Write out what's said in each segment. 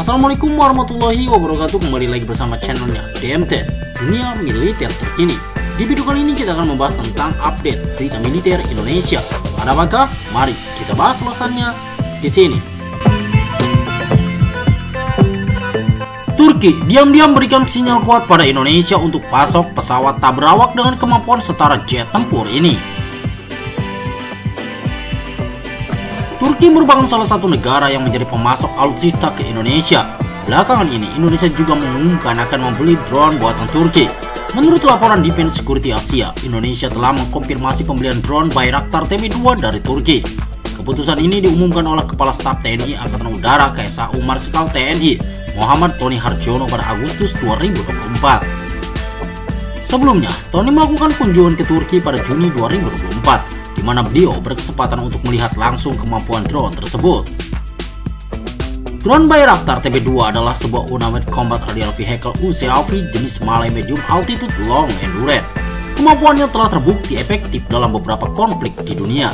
Assalamualaikum warahmatullahi wabarakatuh. Kembali lagi bersama channelnya DMT, Dunia Militer Terkini. Di video kali ini kita akan membahas tentang update berita militer Indonesia. Ada apakah? Mari kita bahas ulasannya di sini. Turki diam-diam berikan sinyal kuat pada Indonesia untuk pasok pesawat tak berawak dengan kemampuan setara jet tempur ini. Turki merupakan salah satu negara yang menjadi pemasok alutsista ke Indonesia. Belakangan ini, Indonesia juga mengumumkan akan membeli drone buatan Turki. Menurut laporan Defense Security Asia, Indonesia telah mengkonfirmasi pembelian drone Bayraktar TB2 dari Turki. Keputusan ini diumumkan oleh Kepala Staf TNI Angkatan Udara KSAU Marsikal TNI Muhammad Tony Harjono pada Agustus 2024. Sebelumnya, Tony melakukan kunjungan ke Turki pada Juni 2024. di mana beliau berkesempatan untuk melihat langsung kemampuan drone tersebut. Drone Bayraktar TB2 adalah sebuah unmanned combat aerial vehicle UCAV jenis Malay Medium Altitude Long Endurance. Kemampuannya telah terbukti efektif dalam beberapa konflik di dunia.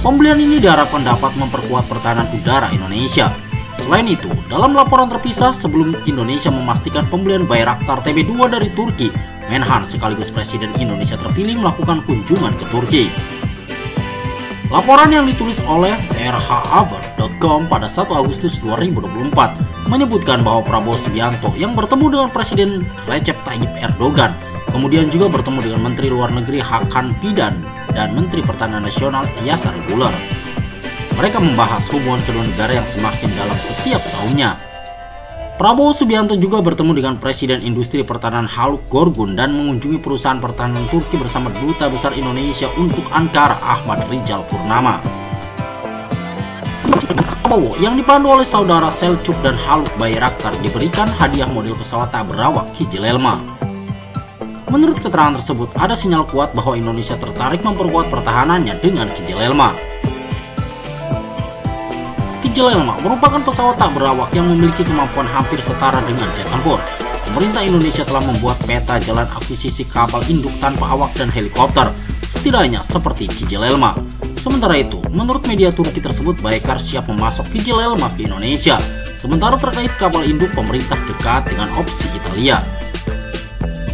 Pembelian ini diharapkan dapat memperkuat pertahanan udara Indonesia. Selain itu, dalam laporan terpisah sebelum Indonesia memastikan pembelian Bayraktar TB2 dari Turki, Menhan sekaligus Presiden Indonesia terpilih melakukan kunjungan ke Turki. Laporan yang ditulis oleh trhaber.com pada 1 Agustus 2024 menyebutkan bahwa Prabowo Subianto yang bertemu dengan Presiden Recep Tayyip Erdogan, kemudian juga bertemu dengan Menteri Luar Negeri Hakan Fidan dan Menteri Pertahanan Nasional Yasar Guler. Mereka membahas hubungan kedua negara yang semakin dalam setiap tahunnya. Prabowo Subianto juga bertemu dengan Presiden Industri Pertahanan Haluk Gorgun dan mengunjungi perusahaan pertahanan Turki bersama Duta Besar Indonesia untuk Ankara Ahmad Rijal Purnama. Prabowo yang dipandu oleh saudara Selçuk dan Haluk Bayraktar diberikan hadiah model pesawat tak berawak Kizilelma. Menurut keterangan tersebut, ada sinyal kuat bahwa Indonesia tertarik memperkuat pertahanannya dengan Kizilelma. Kizilelma merupakan pesawat tak berawak yang memiliki kemampuan hampir setara dengan jet tempur. Pemerintah Indonesia telah membuat peta jalan akuisisi kapal induk tanpa awak dan helikopter, setidaknya seperti Kizilelma. Sementara itu, menurut media Turki tersebut, Baykar siap memasok Kizilelma ke Indonesia. Sementara terkait kapal induk, pemerintah dekat dengan opsi Italia.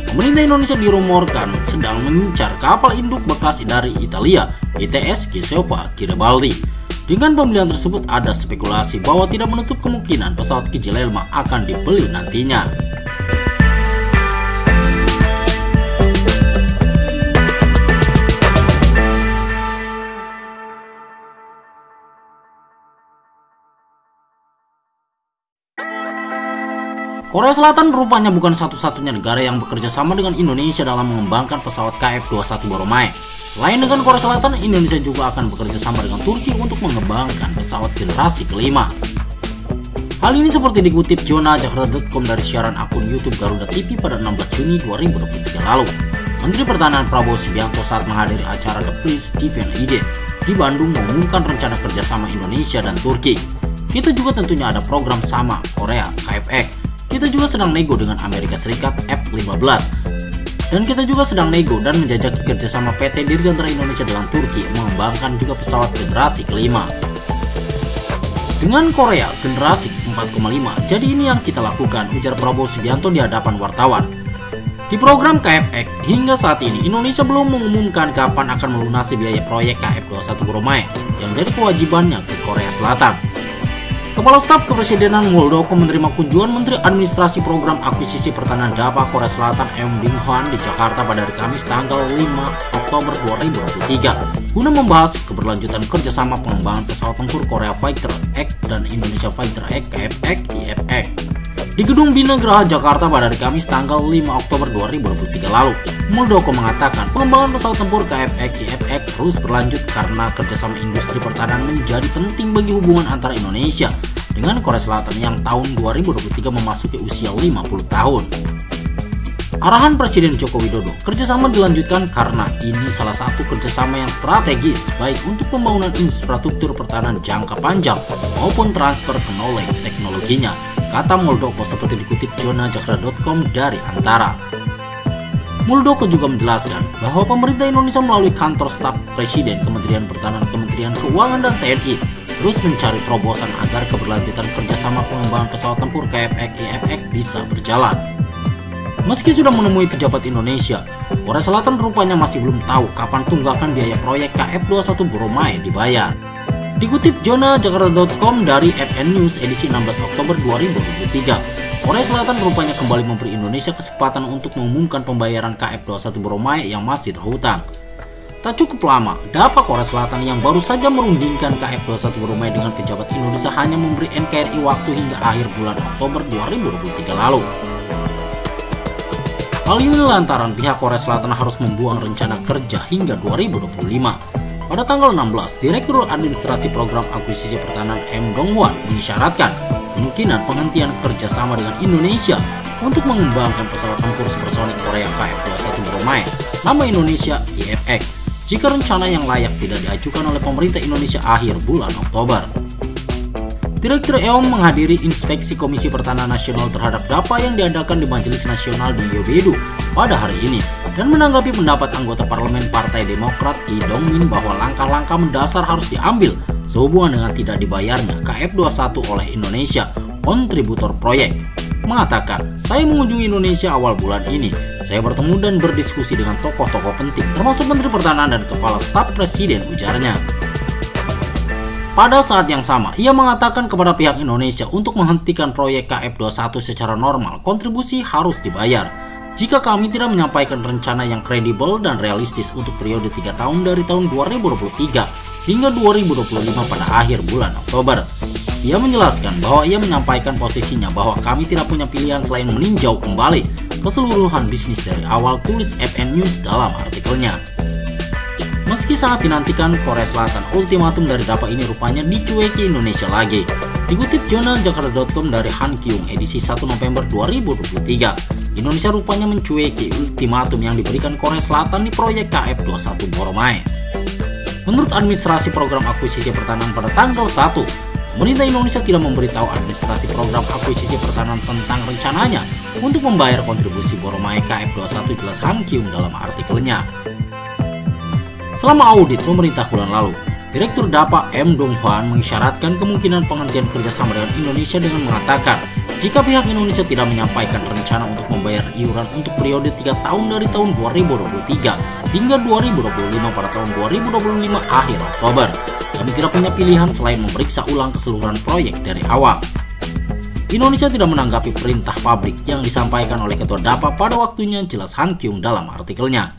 Pemerintah Indonesia dirumorkan sedang mengincar kapal induk bekas dari Italia, ITS Giuseppe Garibaldi. Dengan pembelian tersebut ada spekulasi bahwa tidak menutup kemungkinan pesawat Kizilelma akan dibeli nantinya. Korea Selatan rupanya bukan satu-satunya negara yang bekerja sama dengan Indonesia dalam mengembangkan pesawat KF-21 Boramae. Selain dengan Korea Selatan, Indonesia juga akan bekerja sama dengan Turki untuk mengembangkan pesawat generasi kelima. Hal ini seperti dikutip Jakarta.com dari siaran akun YouTube Garuda TV pada 16 Juni 2023 lalu. Menteri Pertahanan Prabowo Subianto saat menghadiri acara The Please Defend ID di Bandung mengumumkan rencana kerjasama Indonesia dan Turki. Kita juga tentunya ada program sama Korea, KFX. Kita juga sedang nego dengan Amerika Serikat F-15. Dan kita juga sedang nego dan menjajaki kerjasama PT Dirgantara Indonesia dengan Turki mengembangkan juga pesawat generasi kelima. Dengan Korea generasi 4,5, jadi ini yang kita lakukan, ujar Prabowo Subianto di hadapan wartawan. Di program KFX, hingga saat ini Indonesia belum mengumumkan kapan akan melunasi biaya proyek KF-21 Boramae yang jadi kewajibannya ke Korea Selatan. Kepala Staf Kepresidenan Muldoko menerima kunjungan Menteri Administrasi Program Akuisisi Pertahanan DAPA Korea Selatan M. Ding Hwan di Jakarta pada hari Kamis tanggal 5 Oktober 2023 guna membahas keberlanjutan kerjasama pengembangan pesawat tempur Korea Fighter X dan Indonesia Fighter X KFX IFX. Di Gedung Bina Geraha Jakarta pada hari Kamis tanggal 5 Oktober 2023 lalu, Muldoko mengatakan pengembangan pesawat tempur KFX IFX terus berlanjut karena kerjasama industri pertahanan menjadi penting bagi hubungan antara Indonesia dengan Korea Selatan yang tahun 2023 memasuki usia 50 tahun. Arahan Presiden Joko Widodo, kerjasama dilanjutkan karena ini salah satu kerjasama yang strategis baik untuk pembangunan infrastruktur pertahanan jangka panjang maupun transfer knowledge teknologinya, kata Muldoko seperti dikutip Jakarta.com dari Antara. Muldoko juga menjelaskan bahwa pemerintah Indonesia melalui kantor staf Presiden, Kementerian Pertahanan, Kementerian Keuangan, dan TNI terus mencari terobosan agar keberlanjutan kerjasama pengembangan pesawat tempur KF-X-IFX bisa berjalan. Meski sudah menemui pejabat Indonesia, Korea Selatan rupanya masih belum tahu kapan tunggakan biaya proyek KF-21 Boramae dibayar. Dikutip zona jakarta.com dari FN News edisi 16 Oktober 2023, Korea Selatan rupanya kembali memberi Indonesia kesempatan untuk mengumumkan pembayaran KF-21 Boramae yang masih terhutang. Tak cukup lama, DAPA Korea Selatan yang baru saja merundingkan KF-21 Boramae dengan pejabat Indonesia hanya memberi NKRI waktu hingga akhir bulan Oktober 2023 lalu. Hal ini lantaran pihak Korea Selatan harus membuang rencana kerja hingga 2025. Pada tanggal 16, Direktur Administrasi Program Akuisisi Pertahanan M. Dong-hwan mengisyaratkan kemungkinan penghentian kerjasama dengan Indonesia untuk mengembangkan pesawat tempur supersonik Korea KF-21 Boramae, nama Indonesia IFX, jika rencana yang layak tidak diajukan oleh pemerintah Indonesia akhir bulan Oktober. Direktur EOM menghadiri inspeksi Komisi Pertahanan Nasional terhadap DAPA yang diadakan di Majelis Nasional di Yeobedo pada hari ini dan menanggapi pendapat anggota parlemen Partai Demokrat Lee Dong-min bahwa langkah-langkah mendasar harus diambil sehubungan dengan tidak dibayarnya KF-21 oleh Indonesia, kontributor proyek. Mengatakan, saya mengunjungi Indonesia awal bulan ini. Saya bertemu dan berdiskusi dengan tokoh-tokoh penting termasuk Menteri Pertahanan dan Kepala Staf Presiden, ujarnya. Pada saat yang sama, ia mengatakan kepada pihak Indonesia untuk menghentikan proyek KF-21 secara normal, kontribusi harus dibayar. Jika kami tidak menyampaikan rencana yang kredibel dan realistis untuk periode 3 tahun dari tahun 2023 hingga 2025 pada akhir bulan Oktober. Ia menjelaskan bahwa ia menyampaikan posisinya bahwa kami tidak punya pilihan selain meninjau kembali keseluruhan bisnis dari awal, tulis FN News dalam artikelnya. Meski sangat dinantikan Korea Selatan, ultimatum dari DAPA ini rupanya dicueki Indonesia lagi. Dikutip jurnal jakarta.com dari Han Kyung edisi 1 November 2023, Indonesia rupanya mencueki ultimatum yang diberikan Korea Selatan di proyek KF-21 Boramae. Menurut Administrasi Program Akuisisi Pertahanan pada tanggal 1, pemerintah Indonesia tidak memberitahu Administrasi Program Akuisisi Pertahanan tentang rencananya untuk membayar kontribusi Boramae KF-21, jelas Han Kyung dalam artikelnya. Selama audit pemerintah bulan lalu, Direktur DAPA M. Dong-hwan mengisyaratkan kemungkinan penghentian kerjasama dengan Indonesia dengan mengatakan, jika pihak Indonesia tidak menyampaikan rencana untuk membayar iuran untuk periode 3 tahun dari tahun 2023 hingga 2025 pada tahun 2025 akhir Oktober, kami tidak punya pilihan selain memeriksa ulang keseluruhan proyek dari awal. Indonesia tidak menanggapi perintah publik yang disampaikan oleh Ketua DAPA pada waktunya, jelas Han Kyung dalam artikelnya.